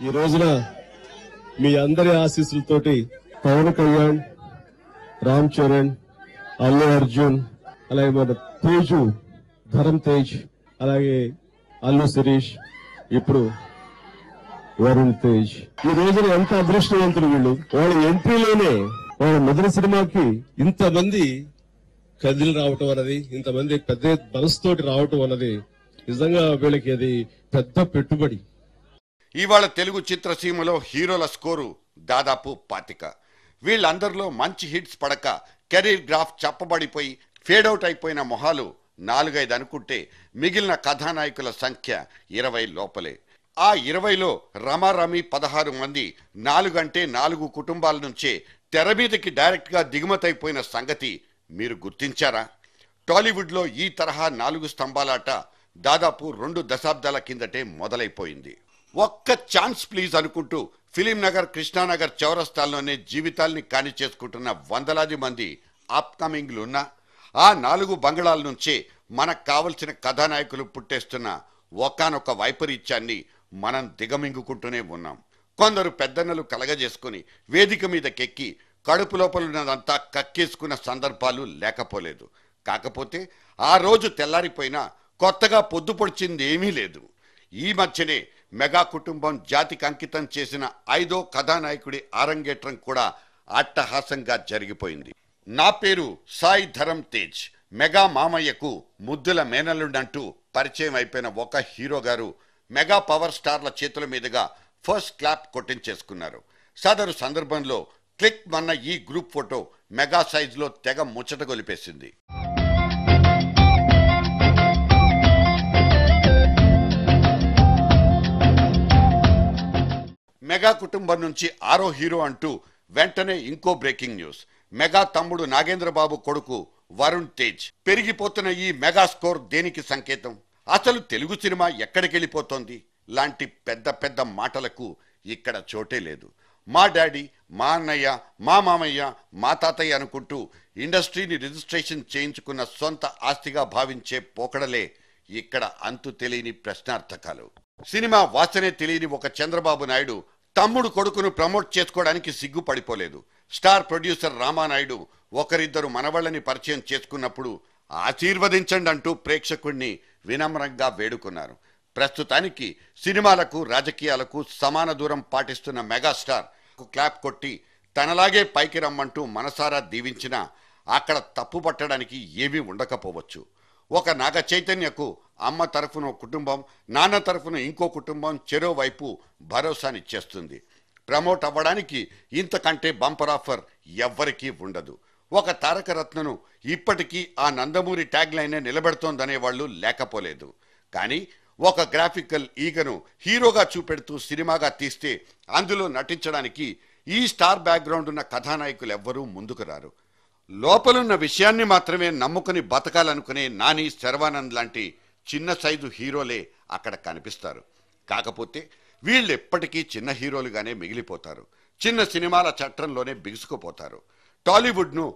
ఈ రోజున మీ అందరి ఆశీస్సులతోటి పవన్ కళ్యాణ్, రామ్ చరణ్, అల్లు అర్జున్, అలాగే మన తేజు, ధరమ్ తేజ్, అలాగే అల్లు శిరీష్, ఇప్పుడు వరుణ్ తేజ్. ఈ రోజున ఎంత అదృష్టవంతులు వీళ్ళు. వాళ్ళ ఎంట్రీలోనే వాళ్ళ మొదటి సినిమాకి ఇంతమంది కదిలి రావటం అన్నది, ఇంతమంది పెద్ద మనసుతోటి రావటం అన్నది నిజంగా వీళ్ళకి అది పెద్ద పెట్టుబడి. ఇవాళ తెలుగు చిత్రసీమలో హీరోల స్కోరు దాదాపు 25. వీళ్ళందరిలో మంచి హిట్స్ పడక కెరీర్ గ్రాఫ్ చెప్పబడిపోయి ఫేడౌట్ అయిపోయిన మొహాలు 4-5 అనుకుంటే మిగిలిన కథానాయకుల సంఖ్య 20 లోపలే. ఆ 20లో రమారమి 16 మంది 4 అంటే 4 కుటుంబాల నుంచే తెర మీదకి డైరెక్ట్గా దిగుమతైపోయిన సంగతి మీరు గుర్తించారా? టాలీవుడ్లో ఈ తరహా 4 స్తంభాలాట దాదాపు 2 దశాబ్దాల కిందటే మొదలైపోయింది. ఒక్క ఛాన్స్ ప్లీజ్ అనుకుంటూ ఫిలిం నగర్, కృష్ణానగర్ చౌరస్తాల్లోనే జీవితాల్ని కాని చేసుకుంటున్న వందలాది మంది అప్కమింగ్లున్నా ఆ 4 బంగళాల నుంచే మనకు కావలసిన కథానాయకులు పుట్టేస్తున్న ఒకానొక వైపరీత్యాన్ని మనం దిగమింగుకుంటూనే ఉన్నాం. కొందరు పెద్దన్నలు కలగజేసుకుని వేదిక మీదకెక్కి కడుపు లోపలున్నదంతా కక్కేసుకున్న సందర్భాలు లేకపోలేదు. కాకపోతే ఆ రోజు తెల్లారిపోయినా కొత్తగా పొద్దుపొడిచింది ఏమీ లేదు. ఈ మధ్యనే మెగా కుటుంబం జాతికి అంకితం చేసిన 5వ కథానాయకుడి ఆరంగేట్రం కూడా అట్టహాసంగా జరిగిపోయింది. నా పేరు సాయి ధరమ్ తేజ్. మెగా మామయ్యకు ముద్దుల మేనల్లుడంటూ పరిచయం అయిపోయిన ఒక హీరో గారు మెగా పవర్ స్టార్ల చేతుల మీదుగా ఫస్ట్ క్లాప్ కొట్టించేసుకున్నారు. సదరు సందర్భంలో క్లిక్ అన్న ఈ గ్రూప్ ఫోటో మెగా సైజులో తెగ ముచ్చట గొలిపేసింది. మెగా కుటుంబం నుంచి 6వ హీరో అంటూ వెంటనే ఇంకో బ్రేకింగ్ న్యూస్. మెగా తమ్ముడు నాగేంద్రబాబు కొడుకు వరుణ్ తేజ్. పెరిగిపోతున్న ఈ మెగా స్కోర్ దేనికి సంకేతం? అసలు తెలుగు సినిమా ఎక్కడికెళ్ళిపోతోంది లాంటి పెద్ద పెద్ద మాటలకు ఇక్కడ చోటే లేదు. మా డాడీ, మా అన్నయ్య, మా మామయ్య, మా తాతయ్య అనుకుంటూ ఇండస్ట్రీని రిజిస్ట్రేషన్ చేయించుకున్న సొంత ఆస్తిగా భావించే పోకడలే ఇక్కడ అంతు తెలియని ప్రశ్నార్థకాలు. సినిమా వాసనే తెలియని ఒక చంద్రబాబు నాయుడు తమ్ముడు కొడుకును ప్రమోట్ చేసుకోవడానికి సిగ్గుపడిపోలేదు. స్టార్ ప్రొడ్యూసర్ రామానాయుడు ఒకరిద్దరు మనవళ్ళని పరిచయం చేసుకున్నప్పుడు ఆశీర్వదించండి అంటూ ప్రేక్షకుడిని వినమ్రంగా వేడుకున్నారు. ప్రస్తుతానికి సినిమాలకు, రాజకీయాలకు సమాన దూరం పాటిస్తున్న మెగాస్టార్ క్లాప్ కొట్టి తనలాగే పైకి రమ్మంటూ మనసారా దీవించినా అక్కడ తప్పు పట్టడానికి ఏమీ ఉండకపోవచ్చు. ఒక నాగ చైతన్యకు అమ్మ తరఫున కుటుంబం, నాన్న తరఫున ఇంకో కుటుంబం చెరోవైపు భరోసానిచ్చేస్తుంది. ప్రమోట్ అవ్వడానికి ఇంతకంటే బంపర్ ఆఫర్ ఎవ్వరికీ ఉండదు. ఒక తారకరత్నను ఇప్పటికీ ఆ నందమూరి ట్యాగ్ లైనే నిలబెడుతోందనే వాళ్ళు లేకపోలేదు. కానీ ఒక గ్రాఫికల్ ఈగను హీరోగా చూపెడుతూ సినిమాగా తీస్తే అందులో నటించడానికి ఈ స్టార్ బ్యాక్గ్రౌండ్ ఉన్న కథానాయకులు ఎవ్వరూ ముందుకు రారు. లోపలున్న విషయాన్ని మాత్రమే నమ్ముకుని బతకాలనుకునే నాని, శర్వానంద్ లాంటి చిన్న సైజు హీరోలే అక్కడ కనిపిస్తారు. కాకపోతే వీళ్ళు ఎప్పటికీ చిన్న హీరోలుగానే మిగిలిపోతారు. చిన్న సినిమాల చట్రంలోనే బిగుసుకుపోతారు. టాలీవుడ్ను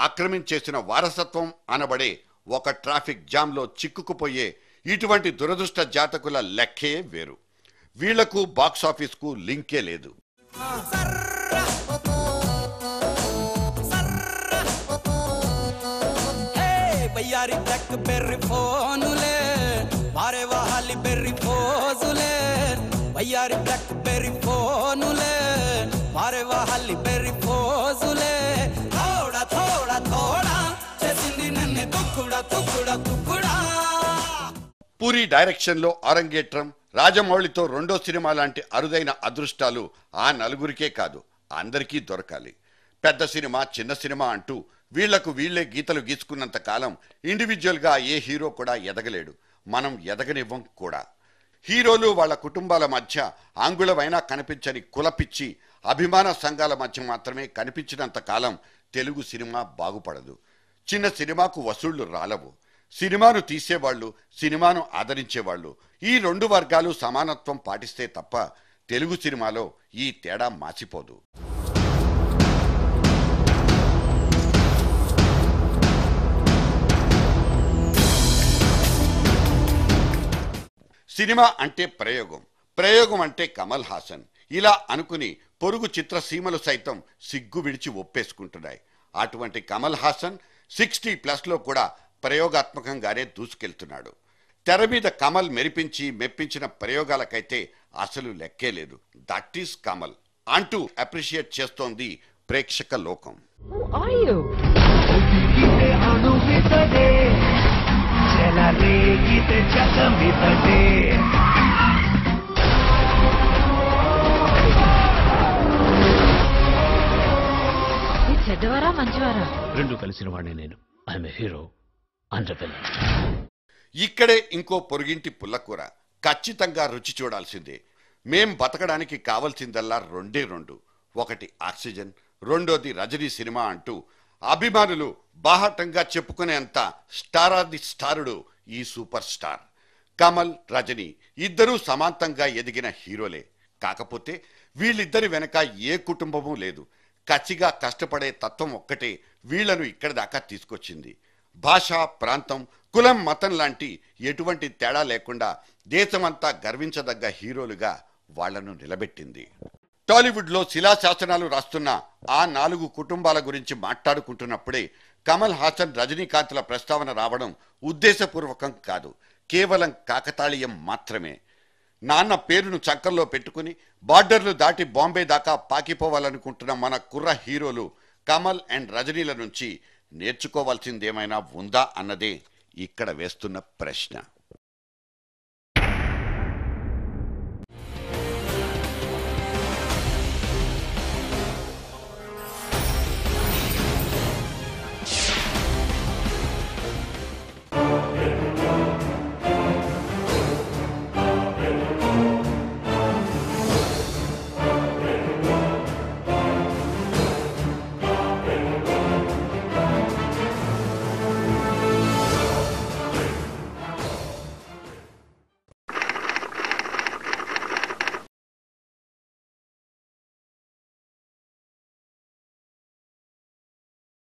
ఆక్రమించేసిన వారసత్వం అనబడే ఒక ట్రాఫిక్ జామ్లో చిక్కుకుపోయే ఇటువంటి దురదృష్ట జాతకుల లెక్కే వేరు. వీళ్లకు బాక్సాఫీస్కు లింకే లేదు. పూరి డైరెక్షన్లో ఆరంగేట్రం, రాజమౌళితో 2వ సినిమా లాంటి అరుదైన అదృష్టాలు ఆ నలుగురికే కాదు, అందరికీ దొరకాలి. పెద్ద సినిమా, చిన్న సినిమా అంటూ వీళ్లకు వీళ్లే గీతలు గీసుకున్నంత కాలం ఇండివిజువల్గా ఏ హీరో కూడా ఎదగలేడు. మనం ఎదగనివ్వం కూడా. హీరోలు వాళ్ళ కుటుంబాల మధ్య ఆంగుళమైనా కనిపించని కులపిచ్చి అభిమాన సంఘాల మధ్య మాత్రమే కనిపించినంత కాలం తెలుగు సినిమా బాగుపడదు. చిన్న సినిమాకు వసూళ్లు రాలవు. సినిమాను తీసేవాళ్ళు, సినిమాను ఆదరించేవాళ్ళు, ఈ 2 వర్గాలు సమానత్వం పాటిస్తే తప్ప తెలుగు సినిమాలో ఈ తేడా మాసిపోదు. సినిమా అంటే ప్రయోగం, ప్రయోగం అంటే కమల్ హాసన్. ఇలా అనుకుని పొరుగు చిత్రసీమలు సైతం సిగ్గు విడిచి ఒప్పేసుకుంటున్నాయి. అటువంటి కమల్ హాసన్ 60+ కూడా ప్రయోగాత్మకంగానే దూసుకెళ్తున్నాడు. తెర మీద కమల్ మెప్పించిన ప్రయోగాలకైతే అసలు లెక్కే లేదు. దట్ ఈస్ కమల్ అంటూ అప్రిషియేట్ చేస్తోంది ప్రేక్షక లోకం. చెడ్డవారా మంచివారా? రెండు కలిసిన వాడిని నేను. I'm hero and villain. ఇక్కడే ఇంకో పొరుగింటి పుల్లకూర. ఖచ్చితంగా రుచి చూడాల్సిందే. మేం బతకడానికి కావలసిందల్లా రెండే రెండు. ఒకటి ఆక్సిజన్, రెండోది రజనీ సినిమా అంటూ అభిమానులు బాహటంగా చెప్పుకునేంత స్టారాది స్టారుడు ఈ సూపర్ స్టార్. కమల్, రజనీ ఇద్దరూ సమాంతంగా ఎదిగిన హీరోలే. కాకపోతే వీళ్ళిద్దరి వెనక ఏ కుటుంబమూ లేదు. కచ్చిగా కష్టపడే తత్వం ఒక్కటే వీళ్లను ఇక్కడి దాకా తీసుకొచ్చింది. భాష, ప్రాంతం, కులం, మతం లాంటి ఎటువంటి తేడా లేకుండా దేశమంతా గర్వించదగ్గ హీరోలుగా వాళ్లను నిలబెట్టింది. టాలీవుడ్లో శిలాశాసనాలు రాస్తున్న ఆ 4 కుటుంబాల గురించి మాట్లాడుకుంటున్నప్పుడే కమల్ హాసన్, రజనీకాంత్ల ప్రస్తావన రావడం ఉద్దేశపూర్వకం కాదు, కేవలం కాకతాళీయం మాత్రమే. నాన్న పేరును చక్కర్లో పెట్టుకుని బార్డర్లు దాటి బాంబే దాకా పాకిపోవాలనుకుంటున్న మన కుర్ర హీరోలు కమల్ అండ్ రజనీల నుంచి నేర్చుకోవాల్సిందేమైనా ఉందా అన్నదే ఇక్కడ వేస్తున్న ప్రశ్న.